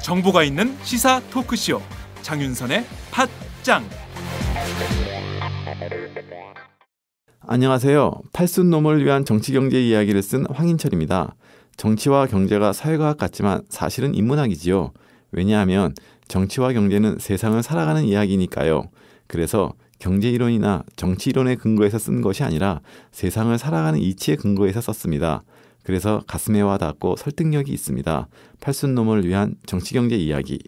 정보가 있는 시사 토크쇼 장윤선의 팟짱. 안녕하세요. 팔순놈을 위한 정치경제 이야기를 쓴 황인철입니다. 정치와 경제가 사회과학 같지만 사실은 인문학이지요. 왜냐하면 정치와 경제는 세상을 살아가는 이야기니까요. 그래서 경제이론이나 정치이론의 근거에서 쓴 것이 아니라 세상을 살아가는 이치의 근거에서 썼습니다. 그래서 가슴에 와닿고 설득력이 있습니다. 팔순놈을 위한 정치경제 이야기.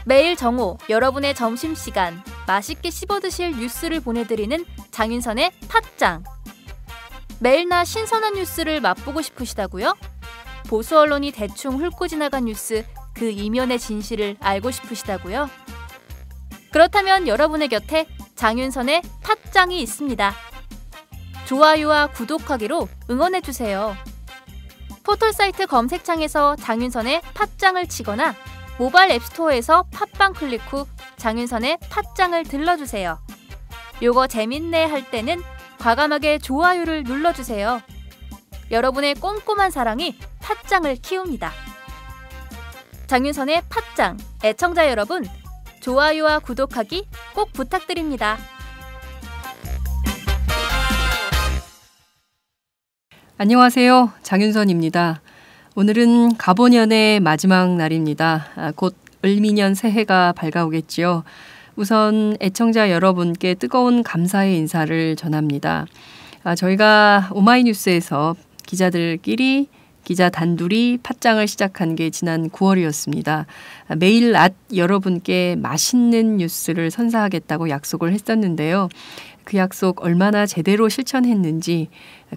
매일 정오 여러분의 점심시간 맛있게 씹어드실 뉴스를 보내드리는 장윤선의 팟짱. 매일나 신선한 뉴스를 맛보고 싶으시다고요? 보수 언론이 대충 훑고 지나간 뉴스 그 이면의 진실을 알고 싶으시다고요? 그렇다면 여러분의 곁에 장윤선의 팟짱이 있습니다. 좋아요와 구독하기로 응원해주세요. 포털사이트 검색창에서 장윤선의 팟짱을 치거나 모바일 앱스토어에서 팟빵 클릭 후 장윤선의 팟짱을 들러주세요. 요거 재밌네 할 때는 과감하게 좋아요를 눌러주세요. 여러분의 꼼꼼한 사랑이 팟짱을 키웁니다. 장윤선의 팟짱 애청자 여러분, 좋아요와 구독하기 꼭 부탁드립니다. 안녕하세요. 장윤선입니다. 오늘은 갑오년의 마지막 날입니다. 곧 을미년 새해가 밝아오겠지요. 우선 애청자 여러분께 뜨거운 감사의 인사를 전합니다. 저희가 오마이뉴스에서 기자들끼리 기자 단둘이 팟짱을 시작한 게 지난 9월이었습니다. 매일 낮 여러분께 맛있는 뉴스를 선사하겠다고 약속을 했었는데요. 그 약속 얼마나 제대로 실천했는지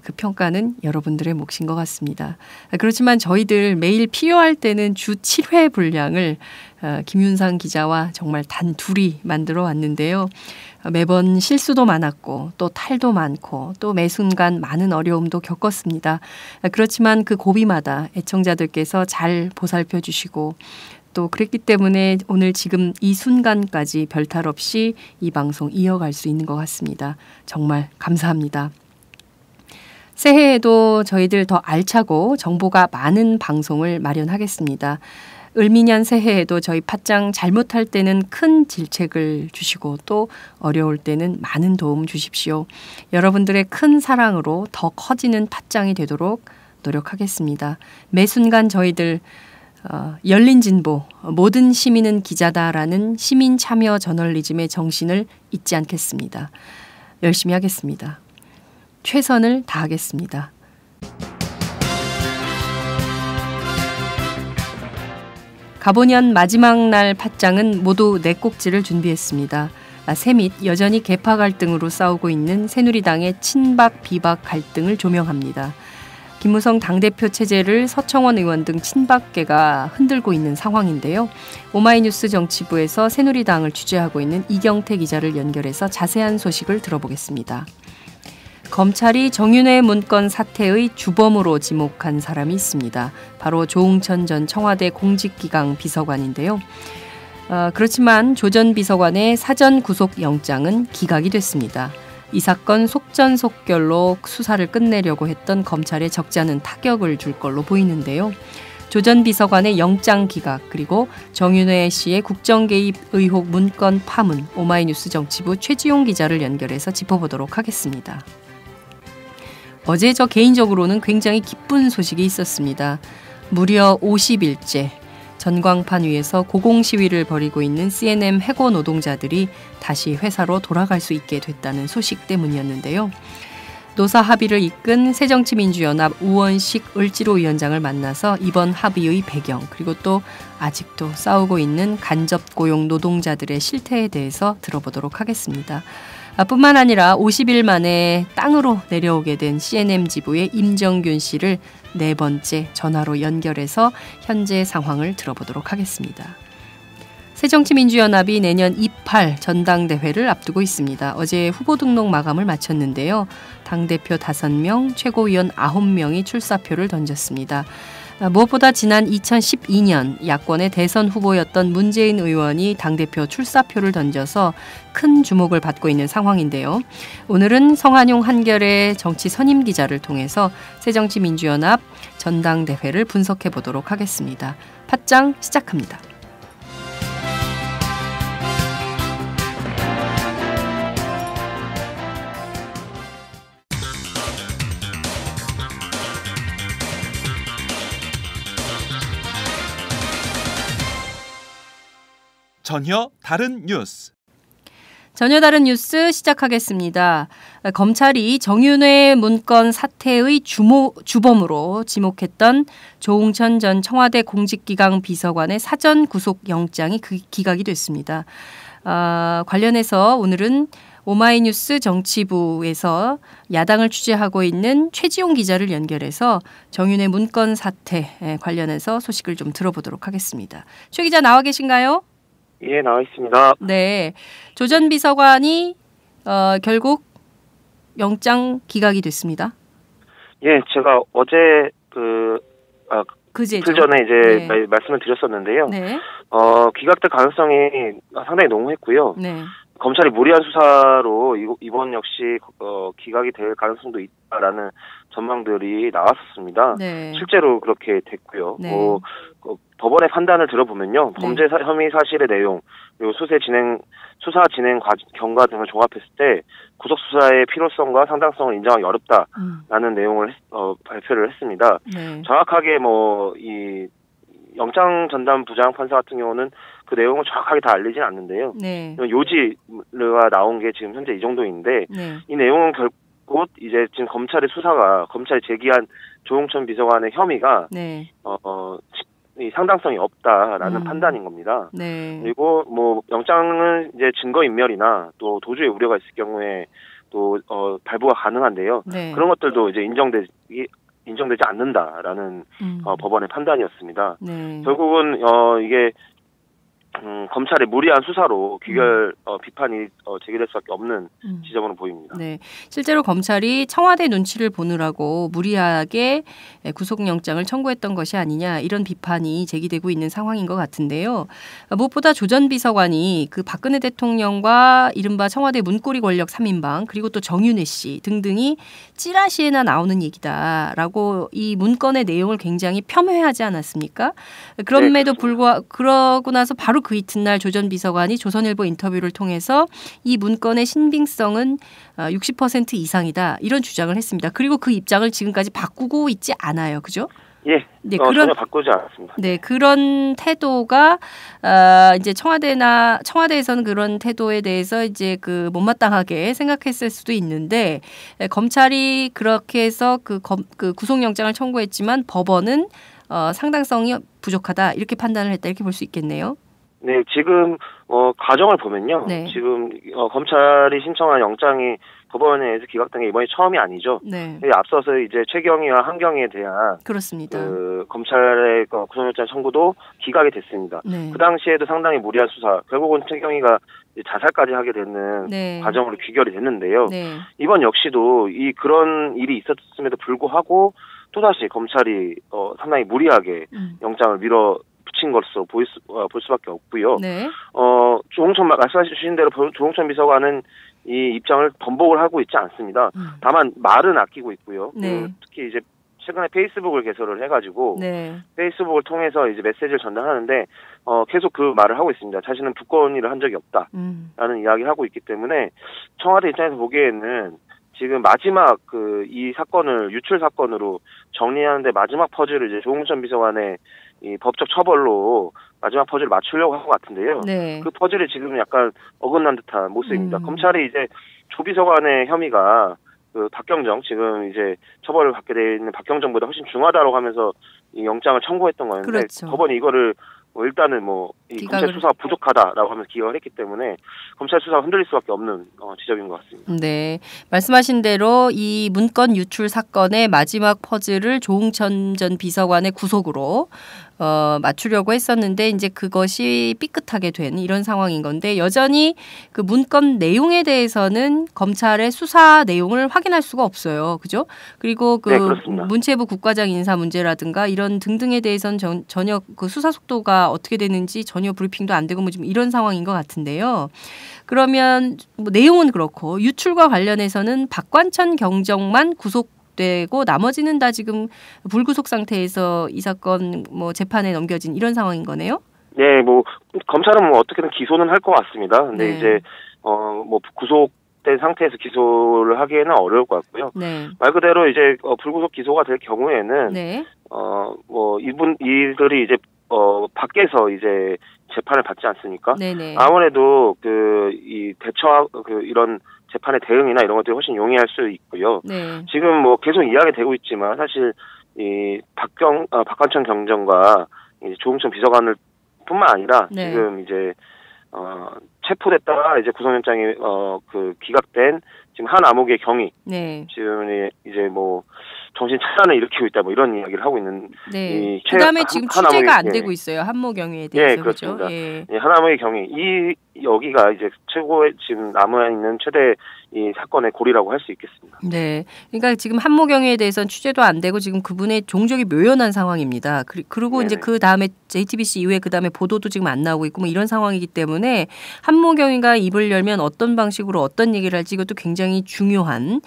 그 평가는 여러분들의 몫인 것 같습니다. 그렇지만 저희들 매일 필요할 때는 주 7회 분량을 김윤상 기자와 정말 단둘이 만들어 왔는데요. 매번 실수도 많았고 또 탈도 많고 또 매 순간 많은 어려움도 겪었습니다. 그렇지만 그 고비마다 애청자들께서 잘 보살펴 주시고 또 그랬기 때문에 오늘 지금 이 순간까지 별탈 없이 이 방송 이어갈 수 있는 것 같습니다. 정말 감사합니다. 새해에도 저희들 더 알차고 정보가 많은 방송을 마련하겠습니다. 을미년 새해에도 저희 팟짱 잘못할 때는 큰 질책을 주시고 또 어려울 때는 많은 도움 주십시오. 여러분들의 큰 사랑으로 더 커지는 팟짱이 되도록 노력하겠습니다. 매 순간 저희들 열린 진보, 모든 시민은 기자다라는 시민 참여 저널리즘의 정신을 잊지 않겠습니다. 열심히 하겠습니다. 최선을 다하겠습니다. 갑오년 마지막 날 팟짱은 모두 4꼭지를 준비했습니다. 새 및 여전히 계파 갈등으로 싸우고 있는 새누리당의 친박 비박 갈등을 조명합니다. 김무성 당대표 체제를 서청원 의원 등 친박계가 흔들고 있는 상황인데요. 오마이뉴스 정치부에서 새누리당을 취재하고 있는 이경태 기자를 연결해서 자세한 소식을 들어보겠습니다. 검찰이 정윤회 문건 사태의 주범으로 지목한 사람이 있습니다. 바로 조응천 전 청와대 공직기강 비서관인데요. 그렇지만 조 전 비서관의 사전 구속 영장은 기각이 됐습니다. 이 사건 속전속결로 수사를 끝내려고 했던 검찰에 적지 않은 타격을 줄 걸로 보이는데요. 조 전 비서관의 영장 기각 그리고 정윤회 씨의 국정개입 의혹 문건 파문, 오마이뉴스 정치부 최지용 기자를 연결해서 짚어보도록 하겠습니다. 어제 저 개인적으로는 굉장히 기쁜 소식이 있었습니다. 무려 50일째 전광판 위에서 고공시위를 벌이고 있는 C&M 해고 노동자들이 다시 회사로 돌아갈 수 있게 됐다는 소식 때문이었는데요. 노사 합의를 이끈 새정치민주연합 우원식 을지로위원장을 만나서 이번 합의의 배경 그리고 또 아직도 싸우고 있는 간접고용 노동자들의 실태에 대해서 들어보도록 하겠습니다. 뿐만 아니라 50일 만에 땅으로 내려오게 된 C&M 지부의 임정균 씨를 4번째 전화로 연결해서 현재 상황을 들어보도록 하겠습니다. 새정치민주연합이 내년 28 전당대회를 앞두고 있습니다. 어제 후보 등록 마감을 마쳤는데요. 당대표 5명, 최고위원 9명이 출사표를 던졌습니다. 무엇보다 지난 2012년 야권의 대선 후보였던 문재인 의원이 당대표 출사표를 던져서 큰 주목을 받고 있는 상황인데요. 오늘은 성한용 한결의 정치 선임 기자를 통해서 새정치민주연합 전당대회를 분석해 보도록 하겠습니다. 팟짱 시작합니다. 전혀 다른 뉴스. 전혀 다른 뉴스 시작하겠습니다. 검찰이 정윤회 문건 사태의 주범으로 지목했던 조홍천 전 청와대 공직기강 비서관의 사전 구속영장이 기각이 됐습니다. 관련해서 오늘은 오마이뉴스 정치부에서 야당을 취재하고 있는 최지용 기자를 연결해서 정윤회 문건 사태 관련해서 소식을 좀 들어보도록 하겠습니다. 최 기자 나와 계신가요? 예, 나와 있습니다. 네, 조 전 비서관이 결국 영장 기각이 됐습니다. 예, 제가 어제 그제죠. 이틀 전에 이제 네. 말씀을 드렸었는데요. 네. 기각될 가능성이 상당히 농후했고요. 네. 검찰이 무리한 수사로 이번 역시 기각이 될 가능성도 있다라는 전망들이 나왔었습니다. 네. 실제로 그렇게 됐고요. 네. 법원의 판단을 들어보면요, 범죄 혐의 사실의 내용, 그리고 수사 진행 경과 등을 종합했을 때 구속 수사의 필요성과 상당성을 인정하기 어렵다라는 내용을 발표를 했습니다. 네. 정확하게 이 영장 전담 부장 판사 같은 경우는 그 내용을 정확하게 다 알리진 않는데요. 네. 요지가 나온 게 지금 현재 이 정도인데 네. 이 내용은 결국 이제 지금 검찰이 제기한 조홍천 비서관의 혐의가 네. 이 상당성이 없다라는 판단인 겁니다. 네. 그리고 영장은 이제 증거인멸이나 또 도주의 우려가 있을 경우에 또 발부가 가능한데요. 네. 그런 것들도 이제 인정되지 않는다라는 법원의 판단이었습니다. 네. 결국은 이게 검찰의 무리한 수사로 비판이 제기될 수밖에 없는 지점으로 보입니다. 네, 실제로 검찰이 청와대 눈치를 보느라고 무리하게 구속영장을 청구했던 것이 아니냐 이런 비판이 제기되고 있는 상황인 것 같은데요. 무엇보다 조 전 비서관이 그 박근혜 대통령과 이른바 청와대 문고리 권력 3인방 그리고 또 정윤회 씨 등등이 찌라시에나 나오는 얘기다라고 이 문건의 내용을 굉장히 폄훼하지 않았습니까? 그럼에도 불구하고 그러고 나서 바로 그 이튿날 조 전 비서관이 조선일보 인터뷰를 통해서 이 문건의 신빙성은 60% 이상이다 이런 주장을 했습니다. 그리고 그 입장을 지금까지 바꾸고 있지 않아요, 그죠? 예, 네, 전혀 바꾸지 않았습니다. 네, 그런 태도가 이제 청와대에서는 그런 태도에 대해서 이제 못마땅하게 생각했을 수도 있는데 검찰이 그렇게 해서 그 구속영장을 청구했지만 법원은 상당성이 부족하다 이렇게 판단을 했다 이렇게 볼 수 있겠네요. 네, 지금 과정을 보면요. 네. 지금 검찰이 신청한 영장이 법원에 의해서 기각된 게 이번이 처음이 아니죠. 네. 앞서서 이제 최경희와 한경희에 대한 그렇습니다. 검찰의 구속영장 청구도 기각이 됐습니다. 네. 그 당시에도 상당히 무리한 수사, 결국은 최경희가 자살까지 하게 되는 네. 과정으로 귀결이 됐는데요. 네. 이번 이번 역시도 그런 일이 있었음에도 불구하고 또다시 검찰이 상당히 무리하게 영장을 밀어붙인 것으로 볼 수밖에 없고요. 네. 말씀하신 대로 조홍천 비서관은 이 입장을 번복을 하고 있지 않습니다. 다만 말은 아끼고 있고요. 네. 특히 이제 최근에 페이스북을 개설을 해가지고 네. 페이스북을 통해서 이제 메시지를 전달하는데 계속 그 말을 하고 있습니다. 자신은 두꺼운 일을 한 적이 없다라는 이야기를 하고 있기 때문에 청와대 입장에서 보기에는 지금 마지막 이 사건을 유출 사건으로 정리하는데 마지막 퍼즐을 이제 조홍천 비서관의 이 법적 처벌로 마지막 퍼즐을 맞추려고 한 것 같은데요. 네. 그 퍼즐이 지금 약간 어긋난 듯한 모습입니다. 검찰이 이제 조 비서관의 혐의가 박경정 지금 이제 처벌을 받게 돼 있는 박경정보다 훨씬 중하다고 하면서 이 영장을 청구했던 거였는데 그렇죠. 법원이 이거를 일단은 이 검찰 수사가 부족하다라고 하면서 기각을 했기 때문에 검찰 수사가 흔들릴 수밖에 없는 지점인 것 같습니다. 네, 말씀하신 대로 이 문건 유출 사건의 마지막 퍼즐을 조홍천 전 비서관의 구속으로 맞추려고 했었는데 이제 그것이 삐끗하게 된 이런 상황인 건데 여전히 그 문건 내용에 대해서는 검찰의 수사 내용을 확인할 수가 없어요. 그죠? 그리고 그 문체부 국과장 인사 문제라든가 이런 등등에 대해서는 전혀 그 수사 속도가 어떻게 되는지 전혀 브리핑도 안 되고 뭐 지금 이런 상황인 것 같은데요. 그러면 뭐 내용은 그렇고 유출과 관련해서는 박관천 경정만 구속되고 나머지는 다 지금 불구속 상태에서 이 사건 뭐 재판에 넘겨진 이런 상황인 거네요. 네, 뭐 검찰은 뭐 어떻게든 기소는 할 것 같습니다. 근데 이제 뭐 구속된 상태에서 기소를 하기에는 어려울 것 같고요. 말 그대로 이제 불구속 기소가 될 경우에는 뭐 이들이 이제 밖에서 이제 재판을 받지 않습니까? 아무래도 이 이런 재판의 대응이나 이런 것들이 훨씬 용이할 수 있고요. 지금 뭐 계속 이야기되고 있지만 사실 이 박관천 경정과 이제 조응천 비서관을 뿐만 아니라 지금 이제 체포됐다가 이제 구속영장이 기각된 지금 한 암흑의 경위 지금 이제 뭐 정신 차단을 일으키고 있다 뭐 이런 이야기를 하고 있는. 그다음에 지금 취재가 안 되고 있어요. 한모 경위에 대해서. 그렇습니다. 그렇죠? 한 암흑의 경위 여기가 이제 최고의 지금 남아 있는 최대 이 사건의 고리라고 할 수 있겠습니다. 네, 그러니까 지금 한모 경위에 대해서는 취재도 안 되고 지금 그분의 종적이 묘연한 상황입니다. 그리고 이제 그 다음에 JTBC 이후에 그 다음에 보도도 지금 안 나오고 있고 뭐 이런 상황이기 때문에 한모 경위가 입을 열면 어떤 방식으로 어떤 얘기를 할지 이것도 굉장히 중요한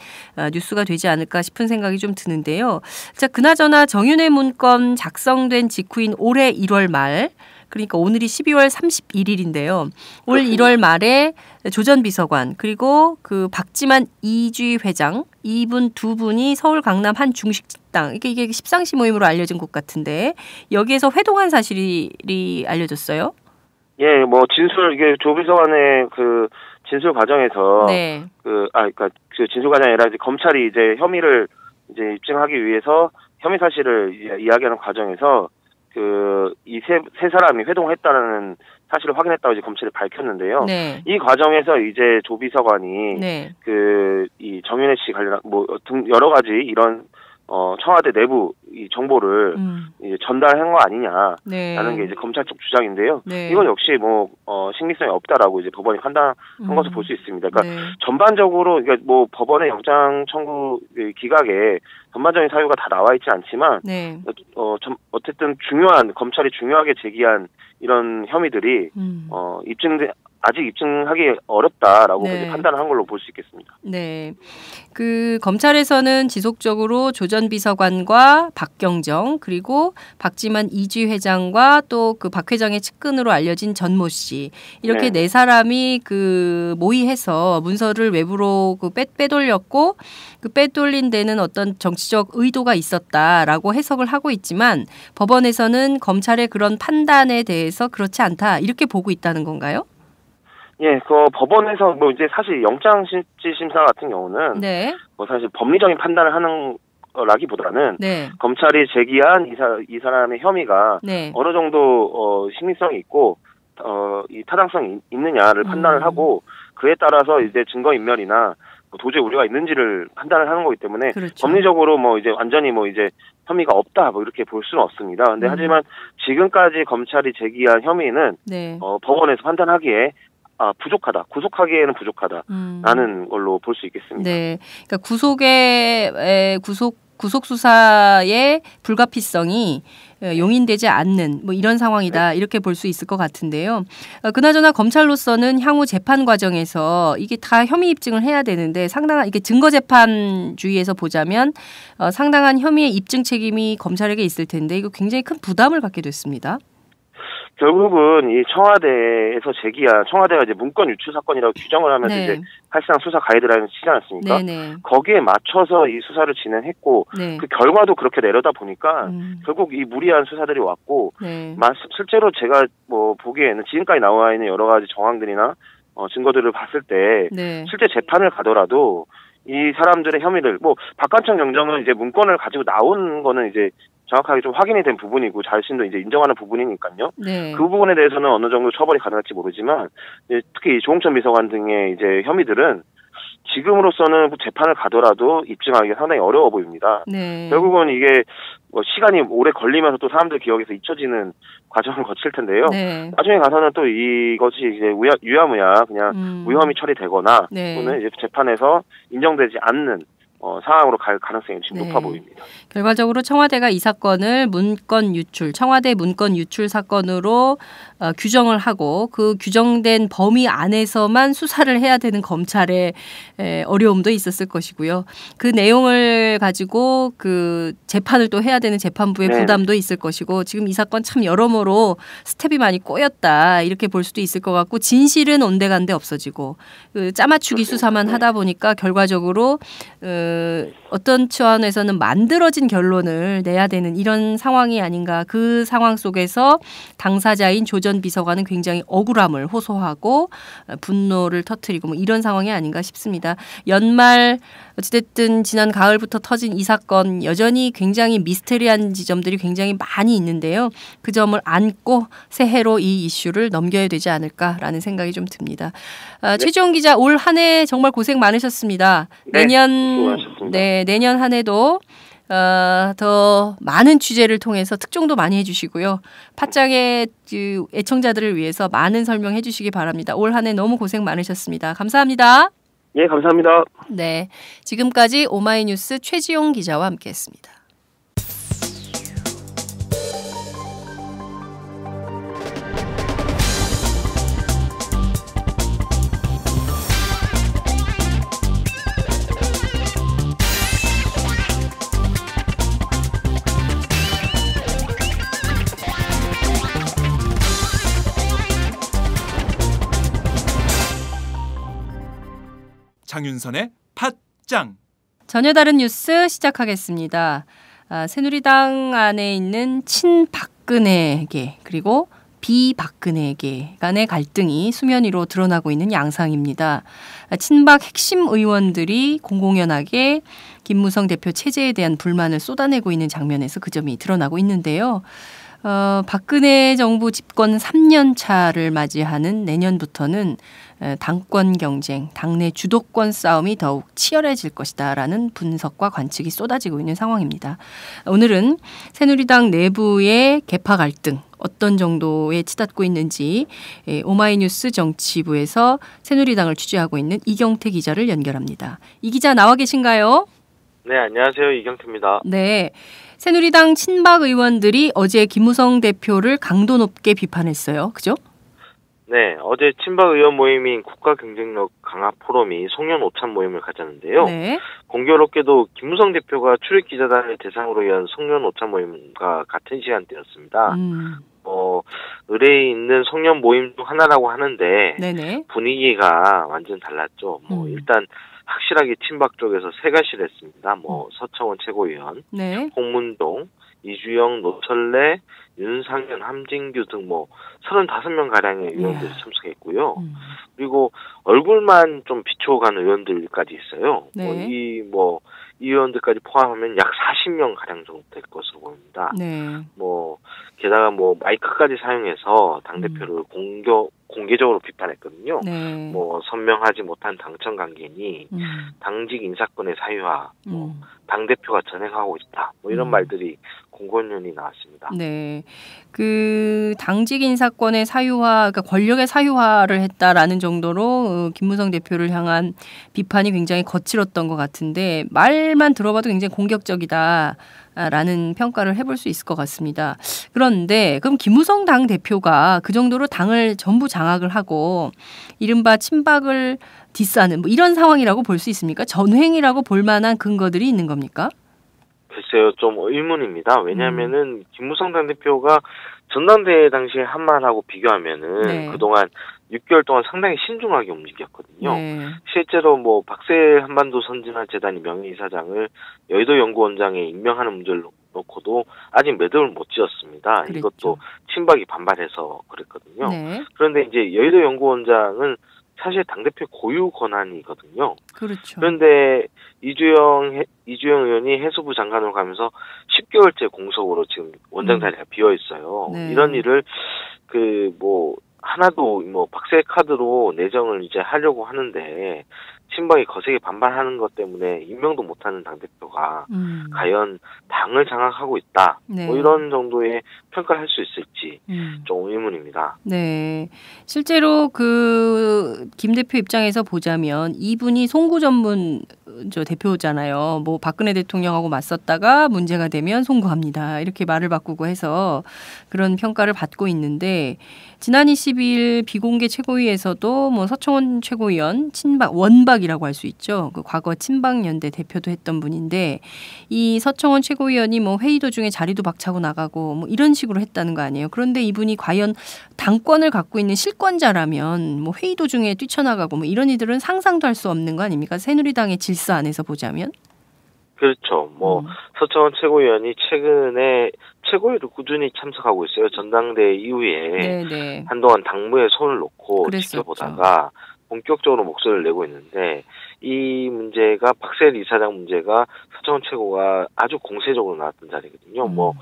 뉴스가 되지 않을까 싶은 생각이 좀 드는데요. 자, 그나저나 정윤회 문건 작성된 직후인 올해 1월 말. 그러니까 오늘이 12월 31일인데요. 올 1월 말에 조전 비서관 그리고 그 박지만 이주희 회장 이분 두 분이 서울 강남 한 중식당 이게 십상시 모임으로 알려진 곳 같은데 여기에서 회동한 사실이 알려졌어요. 예, 뭐 이게 조 비서관의 그 진술 과정에서 그러니까 그 진술 과정이 아니라 이제 검찰이 이제 혐의를 이제 입증하기 위해서 혐의 사실을 이야기하는 과정에서 이 세 사람이 회동했다는 사실을 확인했다고 이제 검찰이 밝혔는데요. 이 과정에서 이제 조 비서관이 이 정윤회 씨 관련 뭐 등 여러 가지 이런 청와대 내부 이 정보를 이제 전달한 거 아니냐라는 게 이제 검찰 쪽 주장인데요. 이건 역시 뭐 신빙성이 없다라고 이제 법원이 판단한 것을 볼 수 있습니다. 그러니까 전반적으로 그러니까 뭐 법원의 영장 청구 기각에 전반적인 사유가 다 나와 있지 않지만 어쨌든 검찰이 중요하게 제기한 이런 혐의들이 아직 입증하기 어렵다라고 판단한 걸로 볼 수 있겠습니다. 네, 그 검찰에서는 지속적으로 조 전 비서관과 박경정 그리고 박지만 이주희 회장과 또 그 박 회장의 측근으로 알려진 전모 씨 이렇게 네 사람이 그 모의해서 문서를 외부로 빼돌렸고 그 빼돌린 데는 어떤 정치적 의도가 있었다라고 해석을 하고 있지만 법원에서는 검찰의 그런 판단에 대해서 그렇지 않다 이렇게 보고 있다는 건가요? 예, 법원에서 뭐 이제 사실 영장실질심사 같은 경우는 뭐 사실 법리적인 판단을 하는 라기보다는 검찰이 제기한 이 사람의 혐의가 어느 정도 신빙성이 있고 이 타당성이 있느냐를 판단을 하고 그에 따라서 이제 증거인멸이나 뭐 도저히 우려가 있는지를 판단을 하는 거기 때문에 법리적으로 뭐 이제 완전히 뭐 이제 혐의가 없다 뭐 이렇게 볼 수는 없습니다. 근데 하지만 지금까지 검찰이 제기한 혐의는 법원에서 판단하기에 부족하다. 구속하기에는 부족하다라는 걸로 볼 수 있겠습니다. 네, 그러니까 구속 수사의 불가피성이 용인되지 않는 뭐 이런 상황이다 이렇게 볼 수 있을 것 같은데요. 그나저나 검찰로서는 향후 재판 과정에서 이게 다 혐의 입증을 해야 되는데 상당한 이게 증거 재판주의에서 보자면 상당한 혐의의 입증 책임이 검찰에게 있을 텐데 이거 굉장히 큰 부담을 갖게 됐습니다. 결국은 이 청와대에서 제기한 청와대가 이제 문건 유출 사건이라고 규정을 하면서 이제 사실상 수사 가이드라인을 치지 않았습니까? 거기에 맞춰서 이 수사를 진행했고 그 결과도 그렇게 내려다 보니까 결국 이 무리한 수사들이 왔고 실제로 제가 뭐 보기에는 지금까지 나와 있는 여러 가지 정황들이나 증거들을 봤을 때 실제 재판을 가더라도 이 사람들의 혐의를 뭐 박관천 경정은 이제 문건을 가지고 나온 거는 이제 정확하게 좀 확인이 된 부분이고 자신도 이제 인정하는 부분이니까요. 그 부분에 대해서는 어느 정도 처벌이 가능할지 모르지만 특히 조홍천 비서관 등의 이제 혐의들은 지금으로서는 재판을 가더라도 입증하기가 상당히 어려워 보입니다. 네. 결국은 이게 뭐 시간이 오래 걸리면서 또 사람들 기억에서 잊혀지는 과정을 거칠 텐데요. 네. 나중에 가서는 또 이것이 이제 유야무야 그냥 무혐의 처리되거나 네. 또는 이제 재판에서 인정되지 않는 상황으로 갈 가능성이 지금 네. 높아 보입니다. 결과적으로 청와대가 이 사건을 문건 유출, 청와대 문건 유출 사건으로 규정을 하고 그 규정된 범위 안에서만 수사를 해야 되는 검찰의 어려움도 있었을 것이고요. 그 내용을 가지고 그 재판을 또 해야 되는 재판부의 네. 부담도 있을 것이고 지금 이 사건 참 여러모로 스텝이 많이 꼬였다 이렇게 볼 수도 있을 것 같고 진실은 온데간데 없어지고 그 짜맞추기 수사만 하다 보니까 결과적으로 어떤 차원에서는 만들어진 결론을 내야 되는 이런 상황이 아닌가. 그 상황 속에서 당사자인 조 전 비서관은 굉장히 억울함을 호소하고 분노를 터뜨리고 뭐 이런 상황이 아닌가 싶습니다. 연말 어찌됐든 지난 가을부터 터진 이 사건 여전히 굉장히 미스테리한 지점들이 굉장히 많이 있는데요. 그 점을 안고 새해로 이 이슈를 넘겨야 되지 않을까라는 생각이 좀 듭니다. 네. 최지용 기자 올 한 해 정말 고생 많으셨습니다. 네, 내년 한 해도 더 많은 취재를 통해서 특종도 많이 해주시고요. 팟짱의 애청자들을 위해서 많은 설명해 주시기 바랍니다. 올 한 해 너무 고생 많으셨습니다. 감사합니다. 예, 감사합니다. 네, 지금까지 오마이뉴스 최지용 기자와 함께했습니다. 장윤선의 팟짱. 전혀 다른 뉴스 시작하겠습니다. 새누리당 안에 있는 친박근혜계 그리고 비박근혜계 간의 갈등이 수면 위로 드러나고 있는 양상입니다. 친박 핵심 의원들이 공공연하게 김무성 대표 체제에 대한 불만을 쏟아내고 있는 장면에서 그 점이 드러나고 있는데요. 박근혜 정부 집권 3년 차를 맞이하는 내년부터는 당권 경쟁, 당내 주도권 싸움이 더욱 치열해질 것이다라는 분석과 관측이 쏟아지고 있는 상황입니다. 오늘은 새누리당 내부의 계파 갈등 어떤 정도에 치닫고 있는지 오마이뉴스 정치부에서 새누리당을 취재하고 있는 이경태 기자를 연결합니다. 이 기자 나와 계신가요? 네, 안녕하세요. 이경태입니다. 네. 새누리당 친박 의원들이 어제 김무성 대표를 강도 높게 비판했어요. 그죠? 네, 어제 친박 의원 모임인 국가경쟁력 강화 포럼이 송년 오찬 모임을 가졌는데요. 네. 공교롭게도 김무성 대표가 출입 기자단을 대상으로 연 송년 오찬 모임과 같은 시간대였습니다. 의뢰에 있는 송년 모임 중 하나라고 하는데 네네. 분위기가 완전 달랐죠. 일단 확실하게 친박 쪽에서 세 가지를 했습니다. 서청원 최고위원, 네. 홍문종, 이주영, 노철래, 윤상현, 함진규 등 35명 가량의 의원들이 참석했고요. 그리고 얼굴만 좀 비춰간 의원들까지 있어요. 네. 이 의원들까지 포함하면 약 40명 가량 정도 될 것으로 보입니다. 네. 게다가 마이크까지 사용해서 당대표를 공개적으로 비판했거든요. 네. 선명하지 못한 당청 관계니 당직 인사권의 사유화, 당대표가 전행하고 있다. 이런 말들이 공권력이 나왔습니다. 네. 그 당직 인사권의 사유화, 그러니까 권력의 사유화를 했다라는 정도로 김무성 대표를 향한 비판이 굉장히 거칠었던 것 같은데 말만 들어봐도 굉장히 공격적이다. 라는 평가를 해볼 수 있을 것 같습니다. 그런데 그럼 김무성 당 대표가 그 정도로 당을 전부 장악을 하고 이른바 친박을 디스하는 이런 상황이라고 볼 수 있습니까? 전횡이라고 볼 만한 근거들이 있는 겁니까? 글쎄요, 좀 의문입니다. 왜냐하면은 김무성 당 대표가 전당대회 당시에 한 말하고 비교하면은 네. 그동안 6개월 동안 상당히 신중하게 움직였거든요. 네. 실제로 박세 한반도 선진화 재단이 명예이사장을 여의도 연구원장에 임명하는 문제를 놓고도 아직 매듭을 못 지었습니다. 그랬죠. 이것도 친박이 반발해서 그랬거든요. 네. 그런데 이제 여의도 연구원장은 사실 당대표 고유 권한이거든요. 그렇죠. 그런데 이주영 의원이 해수부 장관으로 가면서 10개월째 공석으로 지금 원장 자리가 비어 있어요. 네. 이런 일을 하나도 박세 카드로 내정을 이제 하려고 하는데 친박이 거세게 반발하는 것 때문에 임명도 못하는 당대표가 과연 당을 장악하고 있다. 네. 뭐 이런 정도의 평가를 할 수 있을지 좀 의문입니다. 네. 실제로 그 김 대표 입장에서 보자면 이분이 송구 전문 대표잖아요. 뭐 박근혜 대통령하고 맞섰다가 문제가 되면 송구합니다. 이렇게 말을 바꾸고 해서 그런 평가를 받고 있는데 지난 22일 비공개 최고위에서도 뭐 서청원 최고위원 친박 원박이라고 할 수 있죠. 그 과거 친박연대 대표도 했던 분인데 이 서청원 최고위원이 뭐 회의 도중에 자리도 박차고 나가고 뭐 이런 식으로 했다는 거 아니에요. 그런데 이분이 과연 당권을 갖고 있는 실권자라면 뭐 회의 도중에 뛰쳐나가고 뭐 이런 이들은 상상도 할 수 없는 거 아닙니까? 새누리당의 질서 안에서 보자면. 그렇죠. 뭐 서청원 최고위원이 최근에 최고위를 꾸준히 참석하고 있어요. 전당대회 이후에 네네. 한동안 당무에 손을 놓고 그랬었죠. 지켜보다가 본격적으로 목소리를 내고 있는데 이 문제가 박세일 이사장 문제가 서청원 최고가 아주 공세적으로 나왔던 자리거든요. 뭐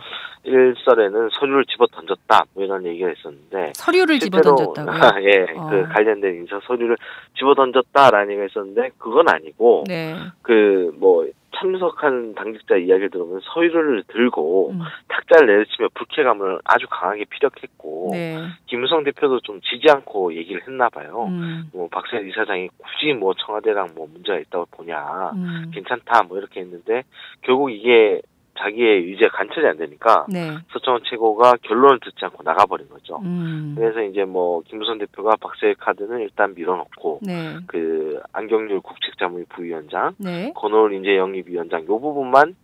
일설에는 서류를 집어 던졌다 뭐 이런 얘기가 있었는데 서류를 집어 던졌다고요? 예, 그 관련된 인사 서류를 집어 던졌다라는 얘기가 있었는데 그건 아니고 네. 그 뭐 참석한 당직자 이야기를 들으면 서류를 들고 탁자를 내리치며 불쾌감을 아주 강하게 피력했고 네. 김무성 대표도 좀 지지 않고 얘기를 했나 봐요. 뭐 박세일 이사장이 굳이 뭐 청와대랑 뭐 문제가 있다고 보냐, 괜찮다 뭐 이렇게 했는데 결국 이게 자기의 의지가 관철이 안 되니까 네. 서청원 최고가 결론을 듣지 않고 나가버린 거죠. 그래서 이제 뭐 김무성 대표가 박세일 카드는 일단 밀어놓고 네. 그 안경률 국책자문위 부위원장, 네. 권오을 인재 영입위원장 요 부분만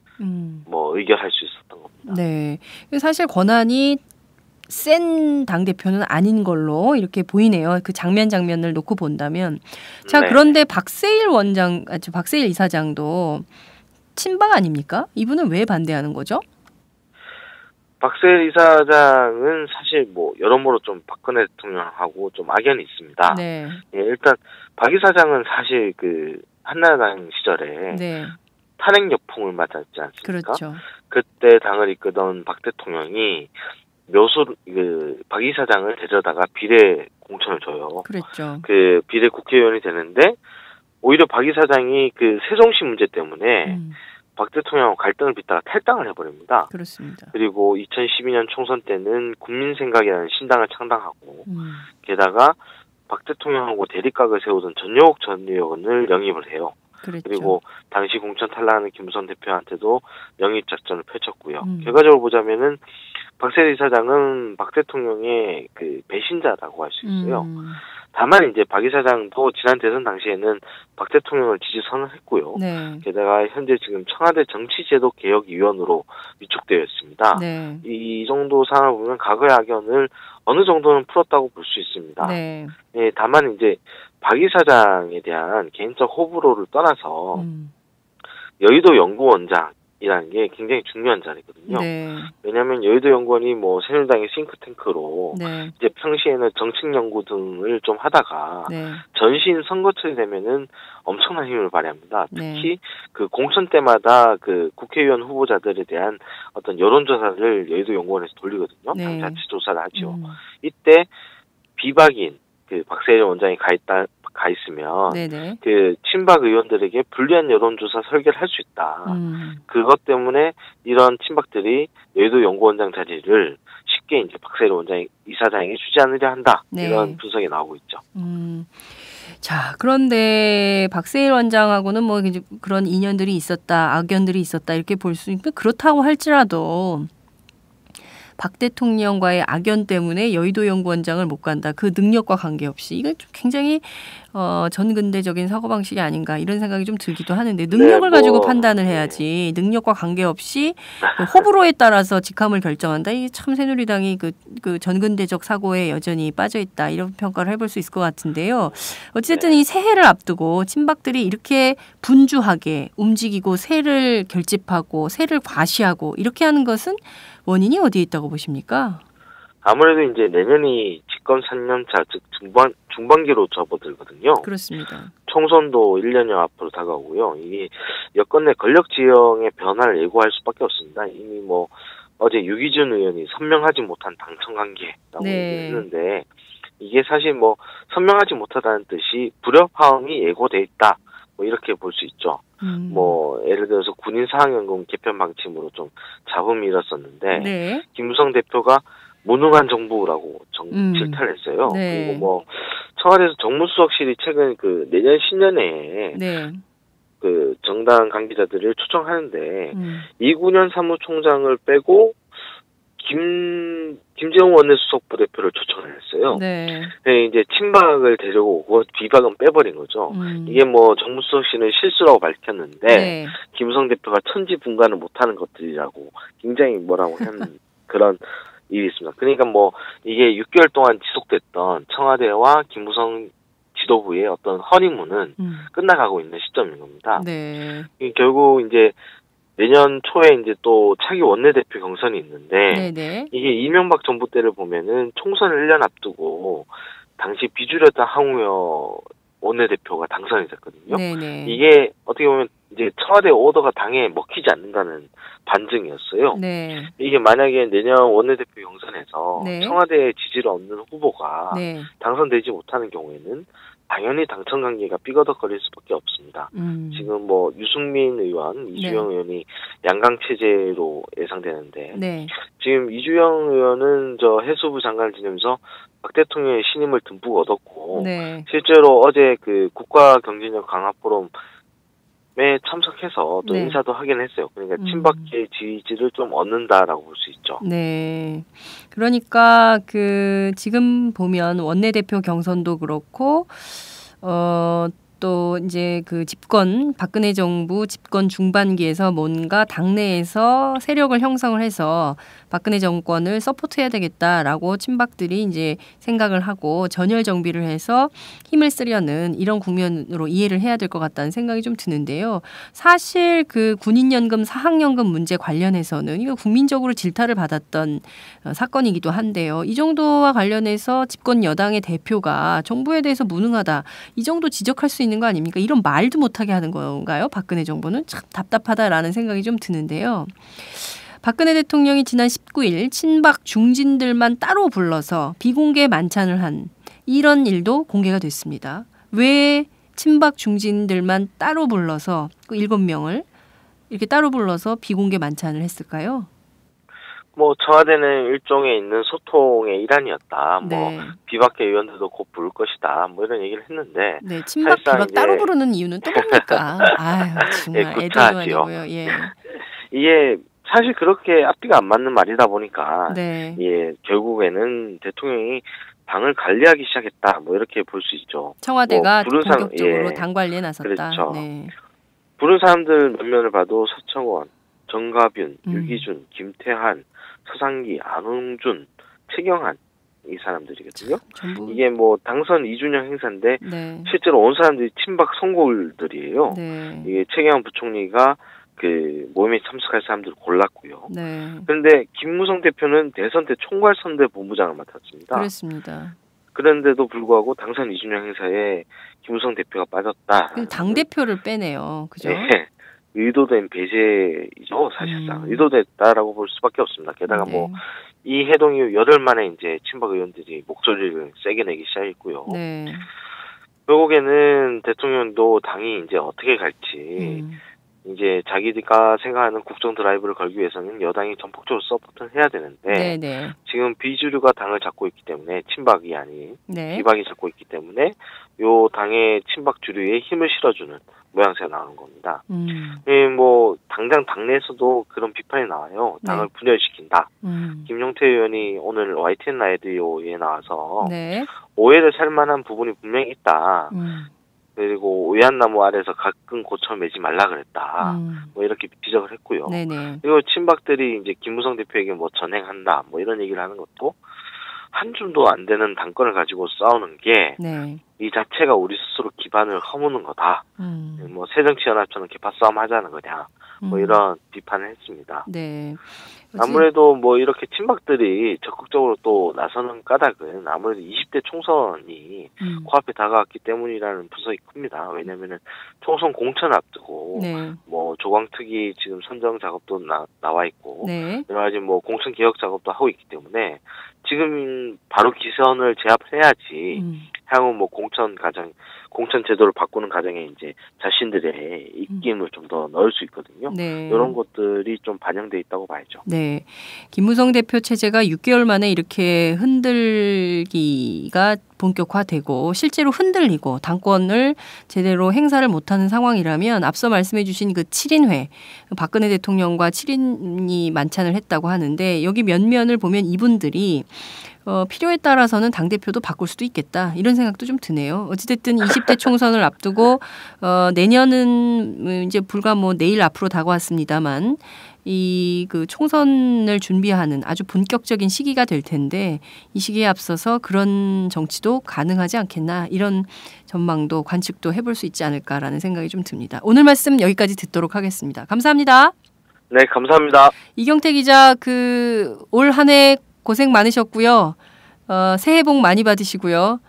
뭐 의결할 수 있었던 겁니다. 네. 사실 권한이 센 당대표는 아닌 걸로 이렇게 보이네요. 그 장면을 놓고 본다면. 자, 네. 그런데 박세일 박세일 이사장도 친박 아닙니까? 이분은 왜 반대하는 거죠? 박세일 이사장은 사실 뭐 여러모로 좀 박근혜 대통령하고 좀 악연이 있습니다. 네. 예, 일단 박 이사장은 사실 그 한나라당 시절에 네. 탄핵 역풍을 맞았지 않습니까? 그렇죠. 그때 당을 이끌던 박 대통령이 박 이사장을 데려다가 비례 공천을 줘요. 그랬죠. 그 비례 국회의원이 되는데 오히려 박 이사장이 그 세종시 문제 때문에 박 대통령하고 갈등을 빚다가 탈당을 해버립니다. 그렇습니다. 그리고 2012년 총선 때는 국민생각이라는 신당을 창당하고 게다가 박 대통령하고 대립각을 세우던 전용욱 전 의원을 영입을 해요. 그랬죠. 그리고 당시 공천 탈락하는 김무성 대표한테도 영입 작전을 펼쳤고요. 결과적으로 보자면은 박세일 이사장은 박 대통령의 그 배신자라고 할 수 있어요. 다만 이제 박 이사장도 지난 대선 당시에는 박 대통령을 지지 선언했고요. 네. 게다가 현재 지금 청와대 정치제도 개혁위원으로 위촉되어 있습니다. 네. 이 정도 상황을 보면 과거의 악연을 어느 정도는 풀었다고 볼 수 있습니다. 네. 예, 다만 이제 박 이사장에 대한 개인적 호불호를 떠나서 여의도 연구원장이라는 게 굉장히 중요한 자리거든요. 네. 왜냐하면 여의도 연구원이 뭐 새누리당의 싱크탱크로 네. 이제 평시에는 정책 연구 등을 좀 하다가 네. 전신 선거철이 되면은 엄청난 힘을 발휘합니다. 특히 네. 그 공천 때마다 그 국회의원 후보자들에 대한 어떤 여론조사를 여의도 연구원에서 돌리거든요. 네. 당자치 조사를 하죠. 이때 비박인 그 박세일 원장이 가 있으면 네네. 그 친박 의원들에게 불리한 여론조사 설계를 할 수 있다. 그것 때문에 이런 친박들이 여의도 연구원장 자리를 쉽게 이제 박세일 이사장에게 주지 않으려 한다. 네. 이런 분석이 나오고 있죠. 자, 그런데 박세일 원장하고는 뭐 그런 인연들이 있었다, 악연들이 있었다 이렇게 볼 수 있는데 그렇다고 할지라도 박 대통령과의 악연 때문에 여의도 연구원장을 못 간다. 그 능력과 관계없이 이건 좀 굉장히 전근대적인 사고방식이 아닌가 이런 생각이 좀 들기도 하는데 능력을 가지고 판단을 해야지 능력과 관계없이 그 호불호에 따라서 직함을 결정한다. 이게 참 새누리당이 그 전근대적 사고에 여전히 빠져있다. 이런 평가를 해볼 수 있을 것 같은데요. 어쨌든 이 새해를 앞두고 친박들이 이렇게 분주하게 움직이고 새를 결집하고 새를 과시하고 이렇게 하는 것은 원인이 어디에 있다고 보십니까? 아무래도 이제 내년이 집권 3년차, 즉 중반기로 접어들거든요. 그렇습니다. 총선도 1년여 앞으로 다가오고요. 이게 여권 내 권력 지형의 변화를 예고할 수밖에 없습니다. 이미 뭐 어제 유기준 의원이 선명하지 못한 당청 관계라고 얘기했는데 이게 사실 뭐 선명하지 못하다는 뜻이 불협화음이 예고돼 있다. 뭐 이렇게 볼 수 있죠. 뭐 예를 들어서 군인 사학연금 개편 방침으로 좀 잡음이 일었었는데 네. 김무성 대표가 무능한 정부라고 질타했어요. 네. 그리고 뭐 청와대에서 정무수석실이 최근 그 내년 신년에 네. 그 정당 관계자들을 초청하는데 이군현 사무총장을 빼고 김재웅 원내수석 부대표를 초청을 했어요. 네. 네, 이제 친박을 데려고 오고 비박은 빼버린 거죠. 이게 뭐 정무수석실은 실수라고 밝혔는데 네. 김무성 대표가 천지분간을 못하는 것들이라고 굉장히 뭐라고 하는 그런 일이 있습니다. 그러니까 뭐 이게 6개월 동안 지속됐던 청와대와 김무성 지도부의 어떤 허니문은 끝나가고 있는 시점인 겁니다. 네. 결국 이제 내년 초에 이제 또 차기 원내대표 경선이 있는데 네네. 이게 이명박 정부 때를 보면은 총선을 1년 앞두고 당시 비주류였던 항우여 원내대표가 당선이 됐거든요. 네네. 이게 어떻게 보면 이제 청와대 오더가 당에 먹히지 않는다는 반증이었어요. 네. 이게 만약에 내년 원내대표 경선에서 네. 청와대의 지지를 얻는 후보가 네. 당선되지 못하는 경우에는 당연히 당청 관계가 삐거덕거릴 수밖에 없습니다. 지금 뭐 유승민 의원, 이주영 의원이 양강 체제로 예상되는데 네. 지금 이주영 의원은 저 해수부 장관을 지내면서 박 대통령의 신임을 듬뿍 얻었고 네. 실제로 어제 그 국가 경제력 강화 포럼에 참석해서 또 네. 인사도 하긴 했어요. 그러니까 친박계 지지를 좀 얻는다라고 볼 수 있죠. 네. 그러니까 그 지금 보면 원내대표 경선도 그렇고 또 이제 그 집권 박근혜 정부 집권 중반기에서 뭔가 당내에서 세력을 형성을 해서 박근혜 정권을 서포트해야 되겠다라고 친박들이 이제 생각을 하고 전열 정비를 해서 힘을 쓰려는 이런 국면으로 이해를 해야 될 것 같다는 생각이 좀 드는데요. 사실 그 군인연금 사학연금 문제 관련해서는 이거 국민적으로 질타를 받았던 사건이기도 한데요. 이 정도와 관련해서 집권 여당의 대표가 정부에 대해서 무능하다 이 정도 지적할 수 있는 거 아닙니까? 이런 말도 못하게 하는 건가요? 박근혜 정부는 참 답답하다라는 생각이 좀 드는데요. 박근혜 대통령이 지난 19일 친박 중진들만 따로 불러서 비공개 만찬을 한 이런 일도 공개가 됐습니다. 왜 친박 중진들만 따로 불러서 7명을 이렇게 따로 불러서 비공개 만찬을 했을까요? 뭐 청와대는 일종의 있는 소통의 일환이었다. 네. 뭐 비박계 의원들도 곧 부를 것이다. 뭐 이런 얘기를 했는데. 네, 친박 비박 따로 부르는 이유는 또 뭡니까? 아유 정말 애들도 아니고요. 예. 이게 사실 그렇게 앞뒤가 안 맞는 말이다 보니까 네. 예 결국에는 대통령이 당을 관리하기 시작했다. 뭐 이렇게 볼 수 있죠. 청와대가 뭐 본격적으로 당 관리에 나섰다. 그렇죠. 네. 부른 사람들 몇 면을 봐도 서청원, 정가균, 유기준, 김태한, 서상기, 안홍준, 최경환 이 사람들이거든요. 전부... 이게 뭐 당선 2주년 행사인데 네. 실제로 온 사람들이 친박 송골들이에요. 네. 이게 최경환 부총리가 그 모임에 참석할 사람들을 골랐고요. 네. 그런데 김무성 대표는 대선 때 총괄선대 본부장을 맡았습니다. 그렇습니다. 그런데도 불구하고 당선 2주년 행사에 김무성 대표가 빠졌다. 당 대표를 빼네요. 그죠? 네. 의도된 배제이죠, 사실상. 의도됐다라고 볼 수밖에 없습니다. 게다가 네. 뭐, 이 해동 이후 8 만에 이제 친박 의원들이 목소리를 세게 내기 시작했고요. 네. 결국에는 대통령도 당이 이제 어떻게 갈지, 이제 자기가 생각하는 국정 드라이브를 걸기 위해서는 여당이 전폭적으로 서포트를 해야 되는데, 네네. 지금 비주류가 당을 잡고 있기 때문에, 친박이 아닌, 네. 비박이 잡고 있기 때문에, 요 당의 친박 주류에 힘을 실어주는 모양새가 나오는 겁니다. 예, 뭐 당장 당내에서도 그런 비판이 나와요. 당을 네. 분열시킨다. 김용태 의원이 오늘 YTN 라디오에 나와서 네. 오해를 살 만한 부분이 분명히 있다. 그리고 오얏나무 아래서 가끔 고쳐 매지 말라 그랬다. 뭐 이렇게 지적을 했고요. 네네. 그리고 친박들이 이제 김무성 대표에게 뭐 전행한다. 뭐 이런 얘기를 하는 것도 한 줌도 안 되는 당권을 가지고 싸우는 게 네. 이 자체가 우리 스스로 기반을 허무는 거다. 뭐 새정치연합처럼 개파 싸움 하자는 거냐. 뭐 이런 비판을 했습니다. 네. 아무래도 뭐 이렇게 친박들이 적극적으로 또 나서는 까닭은 아무래도 20대 총선이 코앞에 다가왔기 때문이라는 분석이 큽니다. 왜냐면은 총선 공천 앞두고 네. 뭐 조광특위 지금 선정 작업도 나와 있고 네. 여러 가지 뭐 공천 개혁 작업도 하고 있기 때문에 지금 바로 기선을 제압해야지 향후 뭐 공천 과정 공천 제도를 바꾸는 과정에 이제 자신들의 입김을 좀 더 넣을 수 있거든요. 네. 이런 것들이 좀 반영돼 있다고 봐야죠. 네, 김무성 대표 체제가 6개월 만에 이렇게 흔들기가 본격화되고 실제로 흔들리고 당권을 제대로 행사를 못하는 상황이라면 앞서 말씀해 주신 그 7인회, 박근혜 대통령과 7인이 만찬을 했다고 하는데 여기 면면을 보면 이분들이 필요에 따라서는 당대표도 바꿀 수도 있겠다 이런 생각도 좀 드네요. 어찌됐든 20대 총선을 앞두고 내년은 이제 불과 뭐 내일 앞으로 다가왔습니다만 이 그 총선을 준비하는 아주 본격적인 시기가 될 텐데 이 시기에 앞서서 그런 정치도 가능하지 않겠나 이런 전망도 관측도 해볼 수 있지 않을까라는 생각이 좀 듭니다. 오늘 말씀 여기까지 듣도록 하겠습니다. 감사합니다. 네, 감사합니다. 이경태 기자, 올 한 해 고생 많으셨고요. 새해 복 많이 받으시고요.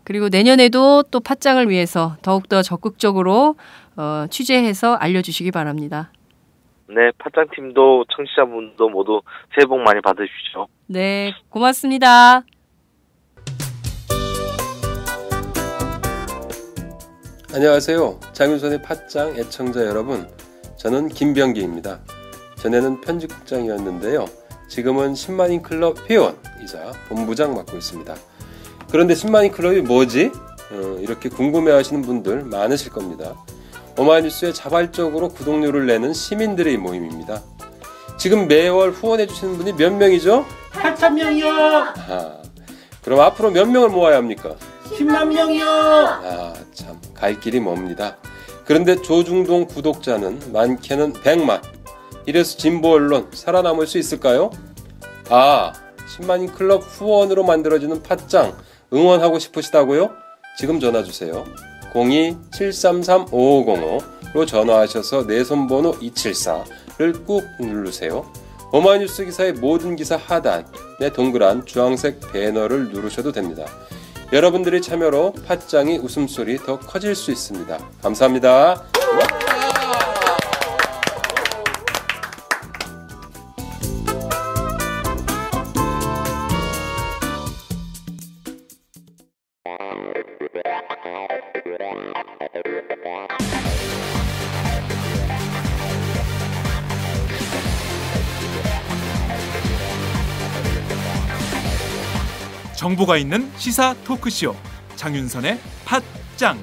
그리고 내년에도 또 팟짱을 위해서 더욱더 적극적으로 취재해서 알려주시기 바랍니다. 네, 팟짱팀도 청취자분도 모두 새해 복 많이 받으십시오. 네, 고맙습니다. 안녕하세요. 장윤선의 팟짱 애청자 여러분. 저는 김병기입니다. 전에는 편집국장이었는데요. 지금은 10만인 클럽 회원이자 본부장 맡고 있습니다. 그런데 10만인 클럽이 뭐지? 이렇게 궁금해하시는 분들 많으실 겁니다. 오마이뉴스에 자발적으로 구독료를 내는 시민들의 모임입니다. 지금 매월 후원해주시는 분이 몇 명이죠? 8,000명이요. 그럼 앞으로 몇 명을 모아야 합니까? 10만 명이요. 참, 갈 길이 멉니다. 그런데 조중동 구독자는 많게는 100만. 이래서 진보 언론 살아남을 수 있을까요? 10만인 클럽 후원으로 만들어지는 팟짱 응원하고 싶으시다고요? 지금 전화주세요. 02-733-5505로 전화하셔서 내 손번호 274를 꾹 누르세요. 오마이뉴스 기사의 모든 기사 하단에 동그란 주황색 배너를 누르셔도 됩니다. 여러분들의 참여로 팟짱이 웃음소리 더 커질 수 있습니다. 감사합니다. 정보가 있는 시사 토크쇼 장윤선의 팟짱.